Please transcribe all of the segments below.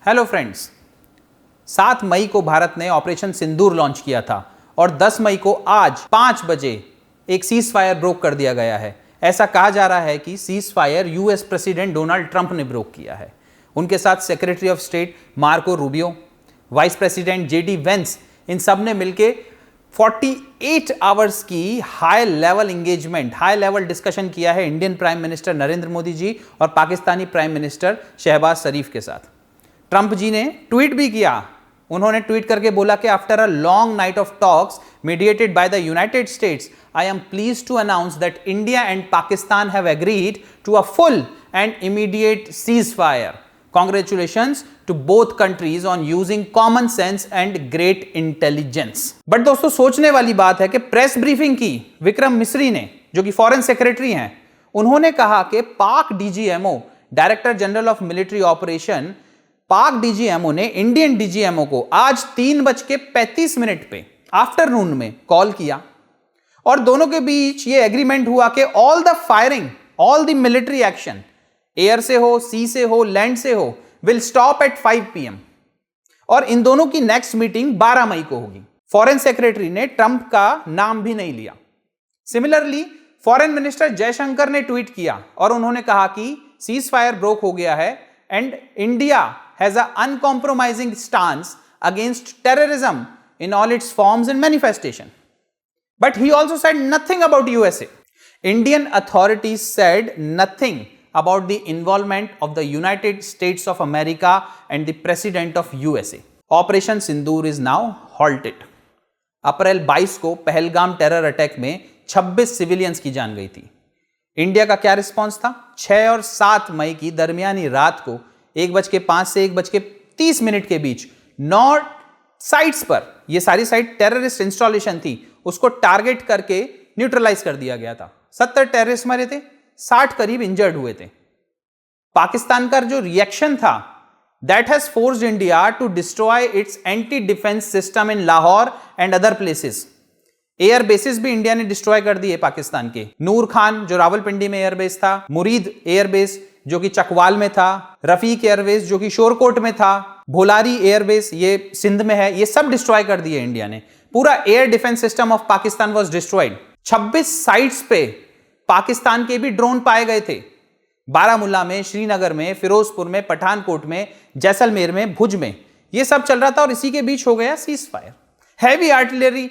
Hello friends, 7 मई को भारत ने operation सिंदूर launch किया था और 10 मई को आज 5 बजे एक सीज फायर ब्रोक कर दिया गया है। ऐसा कहा जा रहा है कि cease fire US president Donald Trump ने ब्रोक किया है। उनके साथ secretary of state Marco Rubio, vice president JD Vance, इन सब ने मिलकर 48 आवर्स की high level engagement, high level discussion किया है Indian prime minister Narendra Modi ji और पाकिस्तानी प्राइम मिनिस्टर शहबाज शरीफ के साथ। ट्रंप जी ने ट्वीट भी किया। उन्होंने ट्वीट करके बोला कि after a long night of talks mediated by the United States, I am pleased to announce that India and Pakistan have agreed to a full and immediate ceasefire. Congratulations to both countries on using common sense and great intelligence. But दोस्तों, सोचने वाली बात है कि press briefing की विक्रम मिस्री ने, जो कि फॉरेन सेक्रेटरी हैं, उन्होंने कहा कि पाक DGMO, director general of military operation, पाक डीजीएमओ ने इंडियन डीजीएमओ को आज 3:35 पे आफ्टरनून में कॉल किया और दोनों के बीच यह एग्रीमेंट हुआ कि all the firing, all the military action, air से हो, सी से हो, लैंड से हो, विल स्टॉप एट 5 PM और इन दोनों की नेक्स्ट मीटिंग 12 मई को होगी। फॉरेन सेक्रेटरी ने ट्रंप का नाम भी नहीं लिया। सिमिलरली फॉरेन मिनिस्टर जयशंकर ने ट्वीट किया और उन्होंने कहा कि सीज फायर ब्रोक हो गया है and India has an uncompromising stance against terrorism in all its forms and manifestation. But he also said nothing about USA. Indian authorities said nothing about the involvement of the United States of America and the President of USA. Operation Sindoor is now halted. अप्रैल 22 को Pahalgam terror attack में 26 civilians की जान गई थी। India का क्या response था? 6 और 7 मई की दरमियानी रात को 1:05 से 1:30 के बीच 9 साइट्स पर, यह सारी साइट टेररिस्ट इंस्टॉलेशन थी, उसको टारगेट करके न्यूट्रलाइज कर दिया गया था। 70 टेररिस्ट मरे थे, 60 करीब इंजर्ड हुए थे। पाकिस्तान का जो रिएक्शन था, that has forced India to destroy its anti defence system in Lahore and other places. Air bases भी इंडिया ने डिस्ट्रॉय कर दिए पाकिस्तान के। नूर खान जो रावलपिंडी में एयरबेस था, मुरीद एयरबेस जो कि चकवाल में था, रफीक एयरबेस जो कि शोरकोट में था, भोलारी एयरबेस ये सिंध में है, ये सब डिस्ट्रॉय कर दिए इंडिया ने। पूरा air defence system of Pakistan was destroyed. 26 sites पे पाकिस्तान के भी ड्रोन पाए गए थे। बारामुल्ला में, श्रीनगर में, फिरोजपुर में, पठानकोट में, जैसलमेर में, भुज में, ये सब चल रहा था और इसी के बीच हो गया सीज फायर। हैवी आर्टिलरी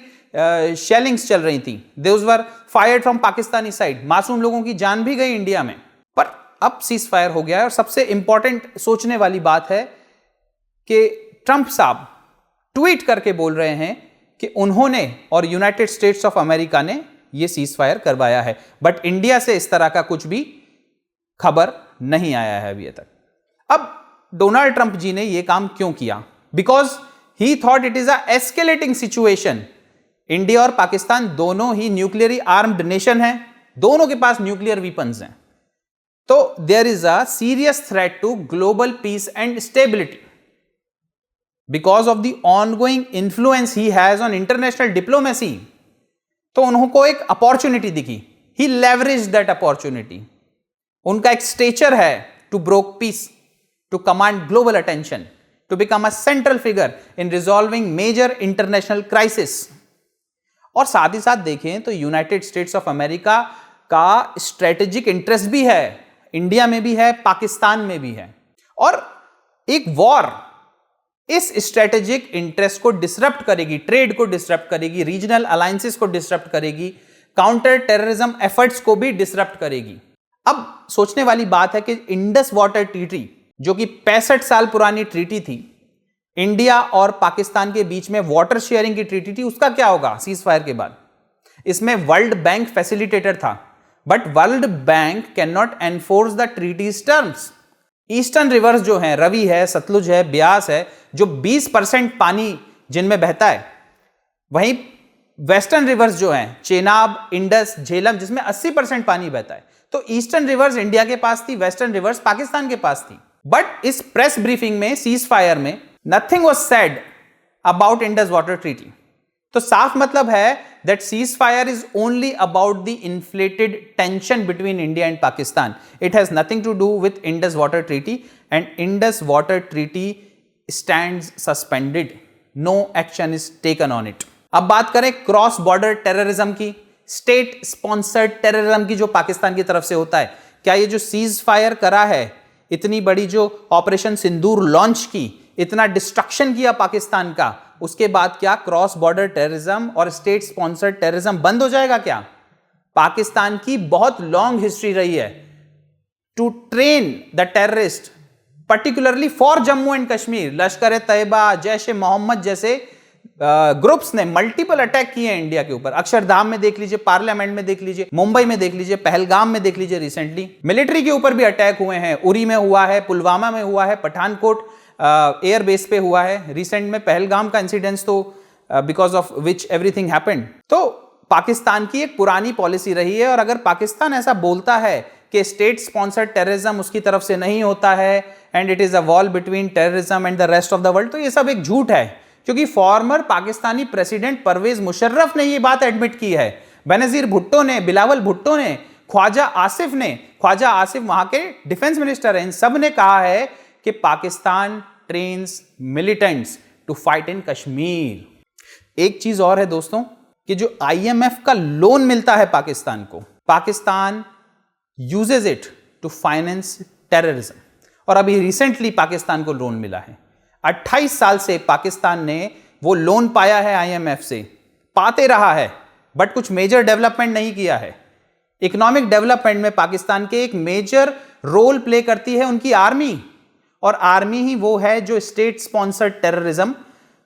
शेलिंग्स चल रही थी, those were fired from Pakistani side. मासूम लोगों की जान भी गई इंडिया में, पर अब सीज फायर हो गया है। और सबसे इंपॉर्टेंट सोचने वाली बात है कि ट्रंप साहब ट्वीट करके बोल रहे हैं कि उन्होंने और यूनाइटेड स्टेट्स ऑफ अमेरिका ने यह सीज फायर करवाया है, बट इंडिया से इस तरह का कुछ भी खबर नहीं आया है अभी तक। अब डोनाल्ड ट्रंप जी ने यह काम क्यों किया? Because he thought it is a escalating situation. India और पाकिस्तान दोनों ही न्यूक्लियरली आर्म्ड नेशन हैं, दोनों के पास न्यूक्लियर वीपन्स हैं, तो there is a serious threat to global peace and stability because of the ongoing influence he has on international diplomacy. तो उनको एक अपॉर्चुनिटी दिखी, ही लेवरेज दैट अपॉर्चुनिटी। उनका एक स्टेचर है to broker peace, to command global attention, to become a central figure in resolving major international crisis. और साथ ही साथ देखें तो यूनाइटेड स्टेट्स ऑफ अमेरिका का स्ट्रेटेजिक इंटरेस्ट भी है, इंडिया में भी है, पाकिस्तान में भी है। और एक वॉर इस स्ट्रेटेजिक इंटरेस्ट को डिसरप्ट करेगी, ट्रेड को डिसरप्ट करेगी, रीजनल अलायंसेस को डिसरप्ट करेगी, काउंटर टेररिज्म एफर्ट्स को भी डिसरप्ट करेगी। अब सोचने वाली बात है कि इंडस वाटर ट्रीटी, जो कि 65 साल पुरानी ट्रीटी थी, इंडिया और पाकिस्तान के बीच में वाटर शेयरिंग की ट्रीटी थी, उसका क्या होगा सीज फायर के बाद? इसमें वर्ल्ड बैंक फैसिलिटेटर था, but World Bank can not enforce the treaties terms. Eastern rivers जो हैं, रवि है, सतलुज है, ब्यास है, जो 20% पानी जिनमें बहता है, वहीं वेस्टर्न रिवर्स जो हैं, चेनाब, इंडस, झेलम, जिसमें 80% पानी बहता है। तो ईस्टर्न रिवर्स इंडिया के पास थी, वेस्टर्न रिवर्स पाकिस्तान के पास थी। बट इस प्रेस ब्रीफिंग में, सीज फायर में, nothing was said about Indus water treaty. तो साफ मतलब है that ceasefire is only about the inflated tension between India and Pakistan. It has nothing to do with Indus Water Treaty, and Indus Water Treaty stands suspended, no action is taken on it. अब बात करें cross border terrorism की, state sponsored terrorism की जो पाकिस्तान की तरफ से होता है। क्या ये जो सीज फायर करा है, इतनी बड़ी जो ऑपरेशन सिंदूर लॉन्च की, इतना डिस्ट्रक्शन किया पाकिस्तान का, उसके बाद क्या क्रॉस बॉर्डर टेररिज्म और स्टेट स्पॉन्सर्ड टेररिज्म बंद हो जाएगा क्या? पाकिस्तान की बहुत लॉन्ग हिस्ट्री रही है to train the terrorist, particularly for Jammu and Kashmir. Lashkar Taiba, Jaish ए मोहम्मद जैसे ग्रुप्स ने मल्टीपल अटैक किए हैं इंडिया के ऊपर। अक्षरधाम में देख लीजिए, पार्लियामेंट में देख लीजिए, मुंबई में देख लीजिए, पहलगाम में देख लीजिए, रिसेंटली मिलिट्री के ऊपर भी अटैक हुए हैं। उरी में हुआ है, पुलवामा में हुआ है, पठानकोट एयर बेस पे हुआ है, रिसेंट में पहलगाम का इंसिडेंस तो because of which everything happened. तो पाकिस्तान की एक पुरानी पॉलिसी रही है, और अगर पाकिस्तान ऐसा बोलता है कि स्टेट स्पॉन्सर्ड टेररिज्म उसकी तरफ से नहीं होता है and it is a wall between terrorism and the rest of the world, तो ये सब एक झूठ है, क्योंकि फॉर्मर पाकिस्तानी प्रेसिडेंट परवेज मुशर्रफ ने ये बात एडमिट की है, बेनजीर भुट्टो ने, बिलावल भुट्टो ने, ख्वाजा आसिफ वहां के डिफेंस मिनिस्टर हैं, इन सब ने कहा है कि Pakistan trains militants to fight in Kashmir. एक चीज और है दोस्तों कि जो IMF का लोन मिलता है पाकिस्तान को, Pakistan uses it to finance terrorism, और अभी रिसेंटली पाकिस्तान को लोन मिला है। 28 साल से पाकिस्तान ने वो लोन पाया है IMF से, पाते रहा है, बट कुछ मेजर डेवलपमेंट नहीं किया है। इकोनॉमिक डेवलपमेंट में पाकिस्तान के एक मेजर रोल प्ले करती है उनकी आर्मी, और आर्मी ही वो है जो स्टेट स्पॉन्सर्ड टेररिज्म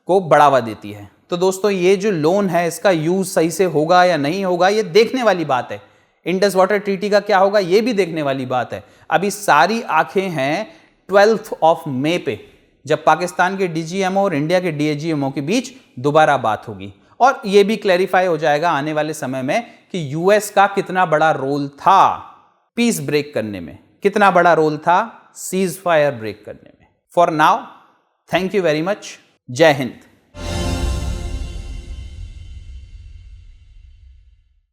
को बढ़ावा देती है। तो दोस्तों ये जो लोन है इसका यूज सही से होगा या नहीं होगा, ये देखने वाली बात है। इंडस वाटर ट्रीटी का क्या होगा, ये भी देखने वाली बात है। अभी सारी आंखें हैं 12 मई पे, जब पाकिस्तान के DGMO और इंडिया के DGMO के बीच दोबारा बात होगी, और यह भी क्लैरिफाई हो जाएगा आने वाले समय में कि US का कितना बड़ा रोल था पीस ब्रेक करने में, कितना बड़ा रोल था सीज फायर ब्रेक करने में। For now, thank you very much. जय हिंद।